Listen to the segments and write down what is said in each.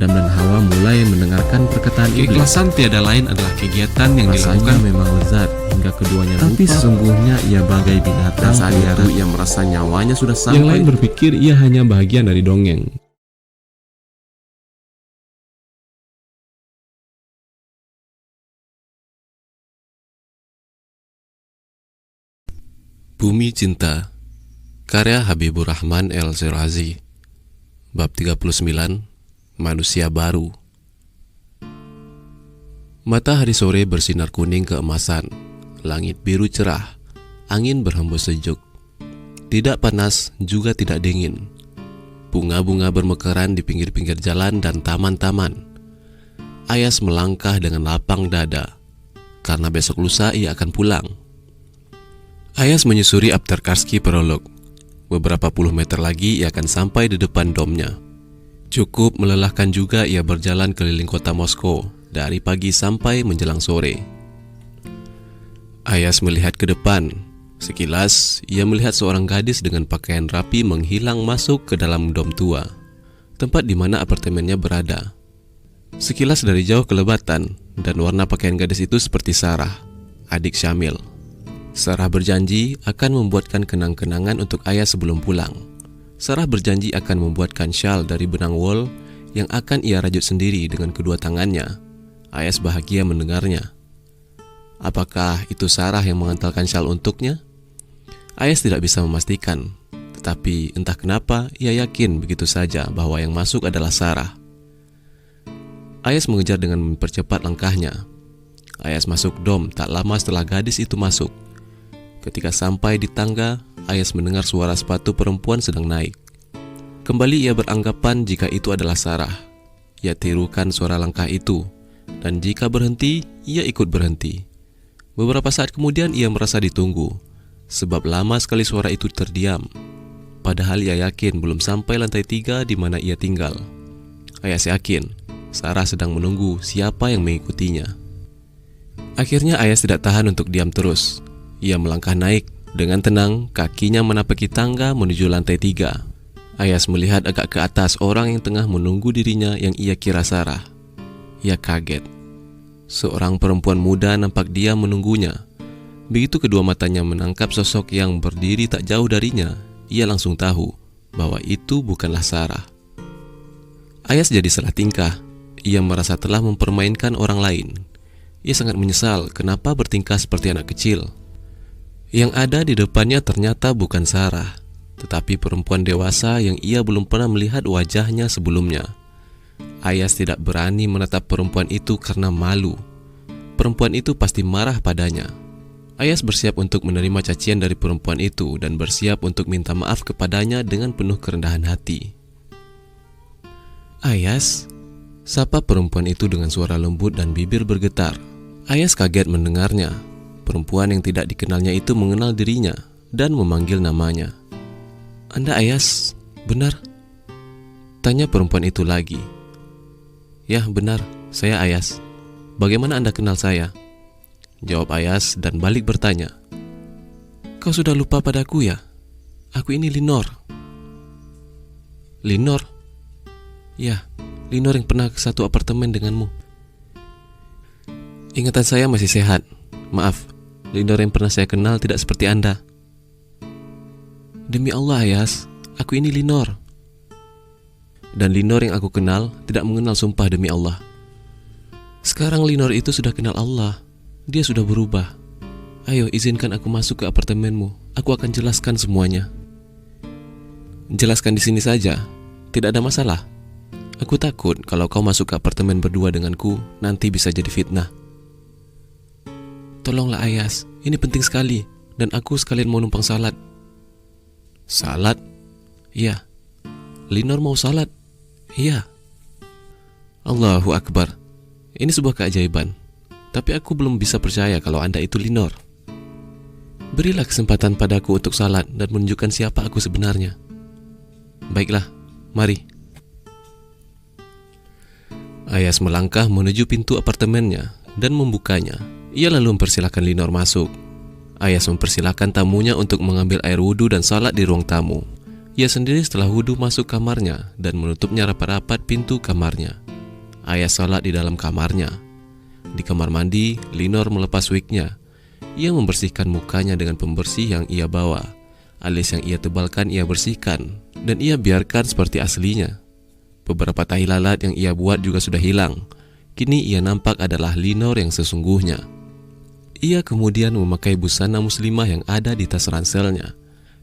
Adam dan Hawa mulai mendengarkan perkataan iblis. Keikhlasan tiada lain adalah kegiatan yang Rasanya dilakukan memang lezat hingga keduanya lupa. Tapi sesungguhnya ia bagai binatang. Dan saat itu ia merasa nyawanya sudah sampai. Yang lain berpikir ia hanya bagian dari dongeng. Bumi Cinta, karya Habibur Rahman El-Shirazi, bab 39, Manusia Baru. Matahari sore bersinar kuning keemasan, langit biru cerah, angin berhembus sejuk. Tidak panas, juga tidak dingin. Bunga-bunga bermekaran di pinggir-pinggir jalan dan taman-taman. Ayas melangkah dengan lapang dada, karena besok lusa ia akan pulang. Ayas menyusuri Aptekarski Prolog. Beberapa puluh meter lagi ia akan sampai di depan domnya. Cukup melelahkan juga ia berjalan keliling kota Moskow dari pagi sampai menjelang sore. Ayas melihat ke depan. Sekilas ia melihat seorang gadis dengan pakaian rapi menghilang masuk ke dalam dom tua, tempat di mana apartemennya berada. Sekilas dari jauh kelebatan, dan warna pakaian gadis itu seperti Sarah, adik Syamil. Sarah berjanji akan membuatkan kenang-kenangan untuk Ayas sebelum pulang. Sarah berjanji akan membuatkan syal dari benang wol yang akan ia rajut sendiri dengan kedua tangannya. Ayas bahagia mendengarnya. Apakah itu Sarah yang mengantarkan syal untuknya? Ayas tidak bisa memastikan, tetapi entah kenapa ia yakin begitu saja bahwa yang masuk adalah Sarah. Ayas mengejar dengan mempercepat langkahnya. Ayas masuk dom tak lama setelah gadis itu masuk. Ketika sampai di tangga, Ayas mendengar suara sepatu perempuan sedang naik. Kembali ia beranggapan jika itu adalah Sarah. Ia tirukan suara langkah itu, dan jika berhenti, ia ikut berhenti. Beberapa saat kemudian ia merasa ditunggu, sebab lama sekali suara itu terdiam. Padahal ia yakin belum sampai lantai 3 di mana ia tinggal. Ayas yakin Sarah sedang menunggu siapa yang mengikutinya. Akhirnya Ayas tidak tahan untuk diam terus. Ia melangkah naik, dengan tenang kakinya menapaki tangga menuju lantai 3. Ayas melihat agak ke atas orang yang tengah menunggu dirinya yang ia kira Sarah. Ia kaget. Seorang perempuan muda nampak dia menunggunya. Begitu kedua matanya menangkap sosok yang berdiri tak jauh darinya, ia langsung tahu bahwa itu bukanlah Sarah. Ayas jadi salah tingkah. Ia merasa telah mempermainkan orang lain. Ia sangat menyesal kenapa bertingkah seperti anak kecil. Yang ada di depannya ternyata bukan Sarah, tetapi perempuan dewasa yang ia belum pernah melihat wajahnya sebelumnya. Ayas tidak berani menatap perempuan itu karena malu. Perempuan itu pasti marah padanya. Ayas bersiap untuk menerima cacian dari perempuan itu dan bersiap untuk minta maaf kepadanya dengan penuh kerendahan hati. Ayas, sapa perempuan itu dengan suara lembut dan bibir bergetar. Ayas kaget mendengarnya. Perempuan yang tidak dikenalnya itu mengenal dirinya dan memanggil namanya. "Anda Ayas, benar?" tanya perempuan itu lagi. "Ya, benar, saya Ayas. Bagaimana Anda kenal saya?" jawab Ayas dan balik bertanya. "Kau sudah lupa padaku ya? Aku ini Linor." "Linor?" "Ya, Linor yang pernah ke satu apartemen denganmu." "Ingatan saya masih sehat. Maaf, Linor yang pernah saya kenal tidak seperti Anda." "Demi Allah Ayas, aku ini Linor." "Dan Linor yang aku kenal tidak mengenal sumpah demi Allah." "Sekarang Linor itu sudah kenal Allah. Dia sudah berubah. Ayo izinkan aku masuk ke apartemenmu. Aku akan jelaskan semuanya." "Jelaskan di sini saja. Tidak ada masalah. Aku takut kalau kau masuk ke apartemen berdua denganku, nanti bisa jadi fitnah." "Tolonglah Ayas, ini penting sekali, dan aku sekalian mau numpang salat." "Salat?" "Iya." "Linor mau salat?" "Iya." Allahu Akbar. Ini sebuah keajaiban. Tapi aku belum bisa percaya kalau Anda itu Linor. Berilah kesempatan padaku untuk salat dan menunjukkan siapa aku sebenarnya. "Baiklah, mari." Ayas melangkah menuju pintu apartemennya dan membukanya. Ia lalu mempersilahkan Linor masuk. Ayas mempersilahkan tamunya untuk mengambil air wudhu dan salat di ruang tamu. Ia sendiri setelah wudhu masuk kamarnya dan menutupnya rapat-rapat pintu kamarnya. Ayas sholat di dalam kamarnya. Di kamar mandi, Linor melepas wignya. Ia membersihkan mukanya dengan pembersih yang ia bawa. Alis yang ia tebalkan ia bersihkan, dan ia biarkan seperti aslinya. Beberapa tahi lalat yang ia buat juga sudah hilang. Kini ia nampak adalah Linor yang sesungguhnya. Ia kemudian memakai busana muslimah yang ada di tas ranselnya.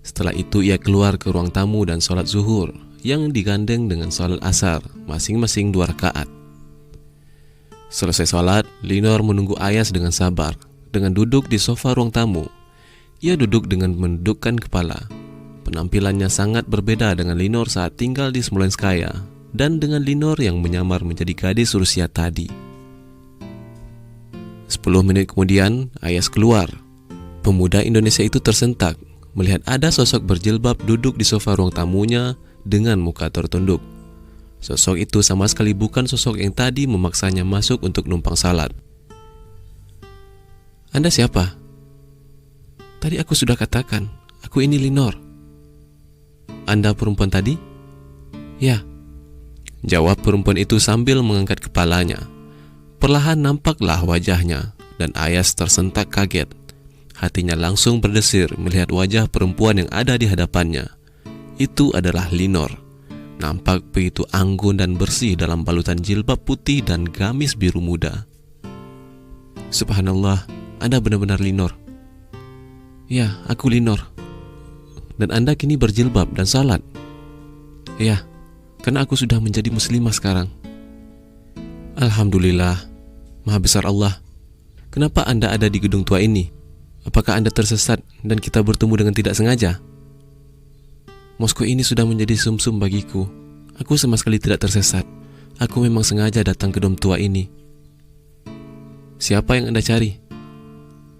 Setelah itu ia keluar ke ruang tamu dan sholat zuhur yang digandeng dengan sholat asar, masing-masing 2 rakaat. Selesai sholat, Linor menunggu Ayas dengan sabar. Dengan duduk di sofa ruang tamu, ia duduk dengan menundukkan kepala. Penampilannya sangat berbeda dengan Linor saat tinggal di Smolenskaya dan dengan Linor yang menyamar menjadi gadis Rusia tadi. 10 menit kemudian, Ayas keluar. Pemuda Indonesia itu tersentak melihat ada sosok berjilbab duduk di sofa ruang tamunya dengan muka tertunduk. Sosok itu sama sekali bukan sosok yang tadi memaksanya masuk untuk numpang salat. "Anda siapa?" "Tadi aku sudah katakan, aku ini Linor." "Anda perempuan tadi?" "Ya," jawab perempuan itu sambil mengangkat kepalanya. Perlahan nampaklah wajahnya, dan Ayas tersentak kaget. Hatinya langsung berdesir melihat wajah perempuan yang ada di hadapannya. Itu adalah Linor. Nampak begitu anggun dan bersih dalam balutan jilbab putih dan gamis biru muda. "Subhanallah, Anda benar-benar Linor." "Ya, aku Linor." "Dan Anda kini berjilbab dan salat?" "Ya, karena aku sudah menjadi muslimah sekarang." "Alhamdulillah, Maha Besar Allah. Kenapa Anda ada di gedung tua ini? Apakah Anda tersesat dan kita bertemu dengan tidak sengaja?" "Moskow ini sudah menjadi sumsum bagiku. Aku sama sekali tidak tersesat. Aku memang sengaja datang ke dom tua ini." "Siapa yang Anda cari?"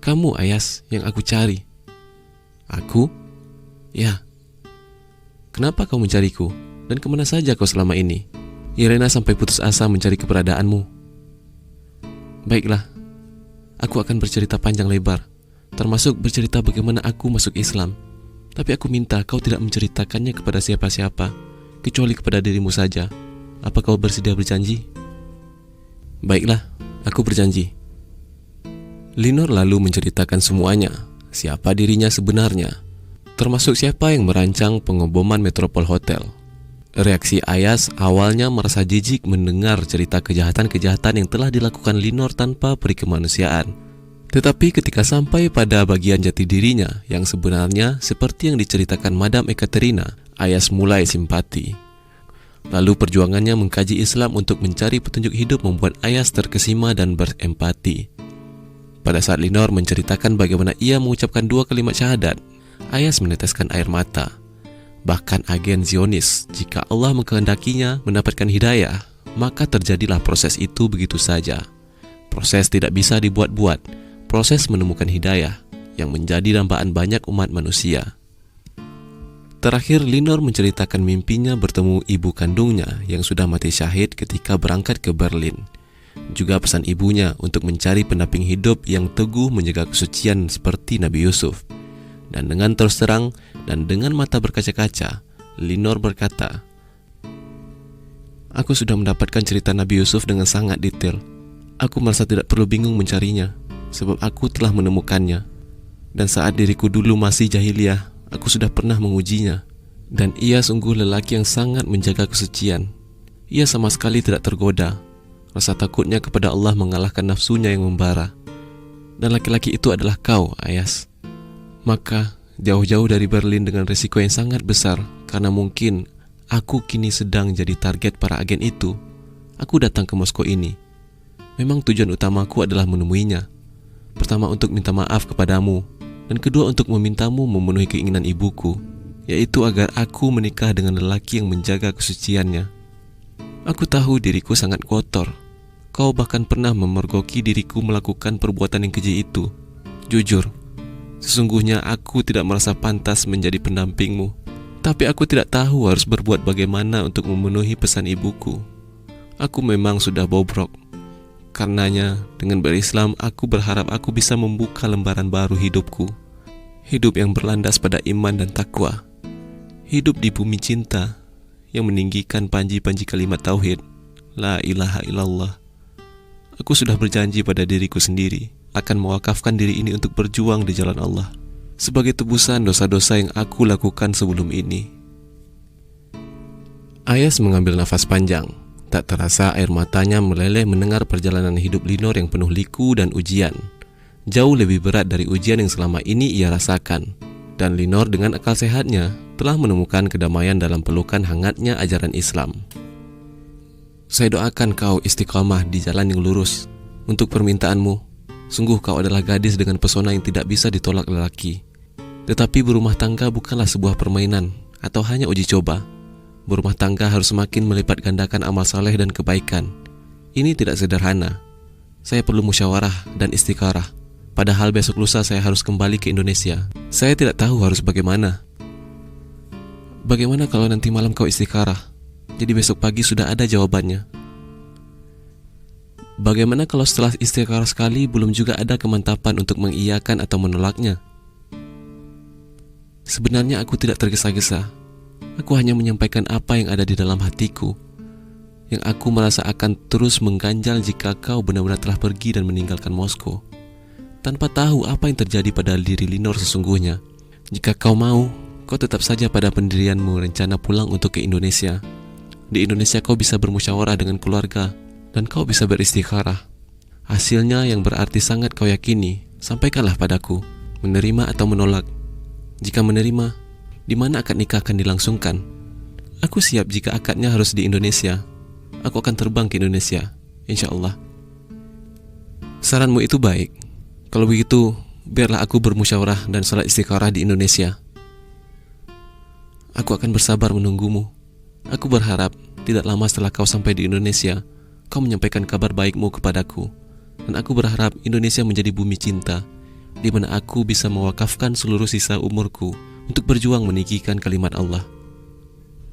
"Kamu, Ayas, yang aku cari." "Aku?" "Ya." "Kenapa kau mencariku? Dan kemana saja kau selama ini?" "Irena sampai putus asa mencari keberadaanmu." "Baiklah, aku akan bercerita panjang lebar, termasuk bercerita bagaimana aku masuk Islam. Tapi aku minta kau tidak menceritakannya kepada siapa-siapa, kecuali kepada dirimu saja. Apa kau bersedia berjanji?" "Baiklah, aku berjanji." Linor lalu menceritakan semuanya, siapa dirinya sebenarnya, termasuk siapa yang merancang pengeboman Metropol Hotel. Reaksi Ayas awalnya merasa jijik mendengar cerita kejahatan-kejahatan yang telah dilakukan Linor tanpa peri kemanusiaan. Tetapi ketika sampai pada bagian jati dirinya yang sebenarnya seperti yang diceritakan Madam Ekaterina, Ayas mulai simpati. Lalu perjuangannya mengkaji Islam untuk mencari petunjuk hidup membuat Ayas terkesima dan berempati. Pada saat Linor menceritakan bagaimana ia mengucapkan 2 kalimat syahadat, Ayas meneteskan air mata. Bahkan agen Zionis, jika Allah mengkehendakinya mendapatkan hidayah, maka terjadilah proses itu begitu saja. Proses tidak bisa dibuat-buat. Proses menemukan hidayah yang menjadi dambaan banyak umat manusia. Terakhir, Linor menceritakan mimpinya bertemu ibu kandungnya yang sudah mati syahid ketika berangkat ke Berlin. Juga pesan ibunya untuk mencari pendamping hidup yang teguh menjaga kesucian seperti Nabi Yusuf. Dan dengan terus terang dan dengan mata berkaca-kaca, Linor berkata, "Aku sudah mendapatkan cerita Nabi Yusuf dengan sangat detail. Aku merasa tidak perlu bingung mencarinya, sebab aku telah menemukannya. Dan saat diriku dulu masih jahiliyah, aku sudah pernah mengujinya. Dan ia sungguh lelaki yang sangat menjaga kesucian. Ia sama sekali tidak tergoda. Rasa takutnya kepada Allah mengalahkan nafsunya yang membara. Dan laki-laki itu adalah kau, Ayas. Maka jauh-jauh dari Berlin dengan risiko yang sangat besar, karena mungkin aku kini sedang jadi target para agen itu, aku datang ke Moskow ini. Memang tujuan utamaku adalah menemuinya. Pertama untuk minta maaf kepadamu, dan kedua untuk memintamu memenuhi keinginan ibuku, yaitu agar aku menikah dengan lelaki yang menjaga kesuciannya. Aku tahu diriku sangat kotor. Kau bahkan pernah memergoki diriku melakukan perbuatan yang keji itu. Jujur, sesungguhnya aku tidak merasa pantas menjadi pendampingmu. Tapi aku tidak tahu harus berbuat bagaimana untuk memenuhi pesan ibuku. Aku memang sudah bobrok. Karenanya, dengan berislam, aku berharap aku bisa membuka lembaran baru hidupku. Hidup yang berlandas pada iman dan takwa. Hidup di bumi cinta yang meninggikan panji-panji kalimat tauhid, La ilaha illallah. Aku sudah berjanji pada diriku sendiri akan mewakafkan diri ini untuk berjuang di jalan Allah sebagai tebusan dosa-dosa yang aku lakukan sebelum ini. Ayas mengambil nafas panjang. Tak terasa air matanya meleleh mendengar perjalanan hidup Linor yang penuh liku dan ujian. Jauh lebih berat dari ujian yang selama ini ia rasakan. Dan Linor dengan akal sehatnya telah menemukan kedamaian dalam pelukan hangatnya ajaran Islam. Saya doakan kau istiqamah di jalan yang lurus. Untuk permintaanmu, sungguh kau adalah gadis dengan pesona yang tidak bisa ditolak lelaki. Tetapi berumah tangga bukanlah sebuah permainan atau hanya uji coba. Berumah tangga harus semakin melipat gandakan amal saleh dan kebaikan. Ini tidak sederhana. Saya perlu musyawarah dan istikharah. Padahal besok lusa saya harus kembali ke Indonesia. Saya tidak tahu harus bagaimana. Bagaimana kalau nanti malam kau istikharah? Jadi besok pagi sudah ada jawabannya. Bagaimana kalau setelah istikharah sekali belum juga ada kemantapan untuk mengiyakan atau menolaknya? Sebenarnya aku tidak tergesa-gesa. Aku hanya menyampaikan apa yang ada di dalam hatiku, yang aku merasa akan terus mengganjal jika kau benar-benar telah pergi dan meninggalkan Moskow, tanpa tahu apa yang terjadi pada diri Linor sesungguhnya. Jika kau mau, kau tetap saja pada pendirianmu rencana pulang untuk ke Indonesia. Di Indonesia kau bisa bermusyawarah dengan keluarga, dan kau bisa beristikharah. Hasilnya yang berarti sangat kau yakini, sampaikanlah padaku, menerima atau menolak. Jika menerima, di mana akad nikah akan dilangsungkan? Aku siap jika akadnya harus di Indonesia. Aku akan terbang ke Indonesia, insya Allah. Saranmu itu baik. Kalau begitu, biarlah aku bermusyawarah dan salat istikharah di Indonesia. Aku akan bersabar menunggumu. Aku berharap tidak lama setelah kau sampai di Indonesia, kau menyampaikan kabar baikmu kepadaku. Dan aku berharap Indonesia menjadi bumi cinta, di mana aku bisa mewakafkan seluruh sisa umurku untuk berjuang meninggikan kalimat Allah.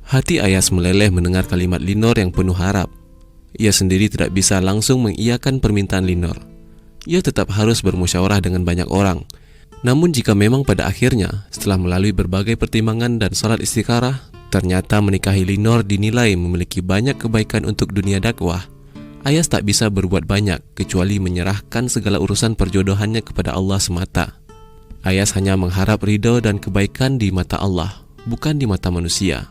Hati Ayas meleleh mendengar kalimat Linor yang penuh harap. Ia sendiri tidak bisa langsung mengiyakan permintaan Linor. Ia tetap harus bermusyawarah dengan banyak orang. Namun jika memang pada akhirnya, setelah melalui berbagai pertimbangan dan salat istikharah, ternyata menikahi Linor dinilai memiliki banyak kebaikan untuk dunia dakwah, Ayas tak bisa berbuat banyak kecuali menyerahkan segala urusan perjodohannya kepada Allah semata. Ayas hanya mengharap ridho dan kebaikan di mata Allah, bukan di mata manusia.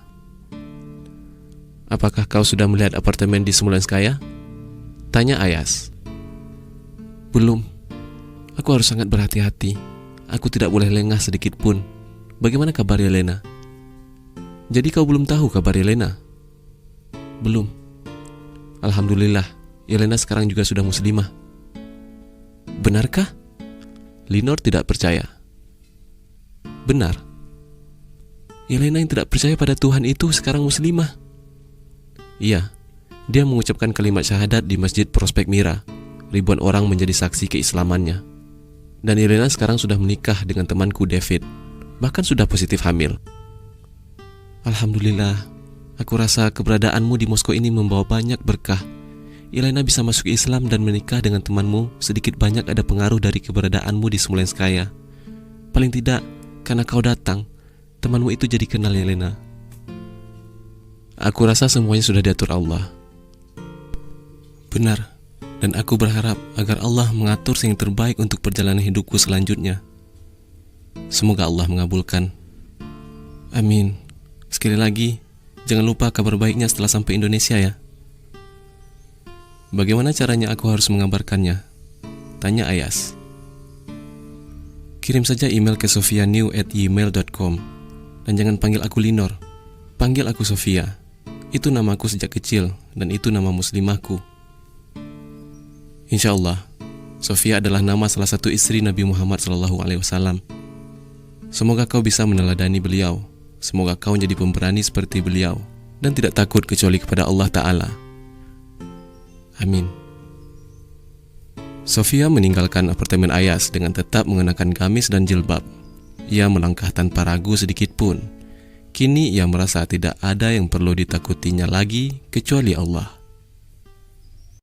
Apakah kau sudah melihat apartemen di Smolenskaya? Tanya Ayas. Belum. Aku harus sangat berhati-hati. Aku tidak boleh lengah sedikit pun. Bagaimana kabar Yelena? Jadi kau belum tahu kabar Yelena? Belum. Alhamdulillah, Yelena sekarang juga sudah muslimah. Benarkah? Linor tidak percaya. Benar. Yelena yang tidak percaya pada Tuhan itu sekarang muslimah. Iya, dia mengucapkan kalimat syahadat di Masjid Prospek Mira. Ribuan orang menjadi saksi keislamannya. Dan Yelena sekarang sudah menikah dengan temanku David. Bahkan sudah positif hamil. Alhamdulillah, aku rasa keberadaanmu di Moskow ini membawa banyak berkah. Yelena bisa masuk Islam dan menikah dengan temanmu, sedikit banyak ada pengaruh dari keberadaanmu di Smolenskaya. Paling tidak, karena kau datang, temanmu itu jadi kenal Yelena. Aku rasa semuanya sudah diatur Allah. Benar, dan aku berharap agar Allah mengatur yang terbaik untuk perjalanan hidupku selanjutnya. Semoga Allah mengabulkan. Amin. Sekali lagi, jangan lupa kabar baiknya setelah sampai Indonesia ya. Bagaimana caranya aku harus mengabarkannya? Tanya Ayas. Kirim saja email ke sofianew@gmail.com. Dan jangan panggil aku Linor. Panggil aku Sofia. Itu namaku sejak kecil, dan itu nama muslimahku. Insya Allah, Sofia adalah nama salah satu istri Nabi Muhammad SAW. Semoga kau bisa meneladani beliau. Semoga kau menjadi pemberani seperti beliau, dan tidak takut kecuali kepada Allah Ta'ala. Amin. Sofia meninggalkan apartemen Ayas dengan tetap mengenakan gamis dan jilbab. Ia melangkah tanpa ragu sedikit pun. Kini ia merasa tidak ada yang perlu ditakutinya lagi kecuali Allah.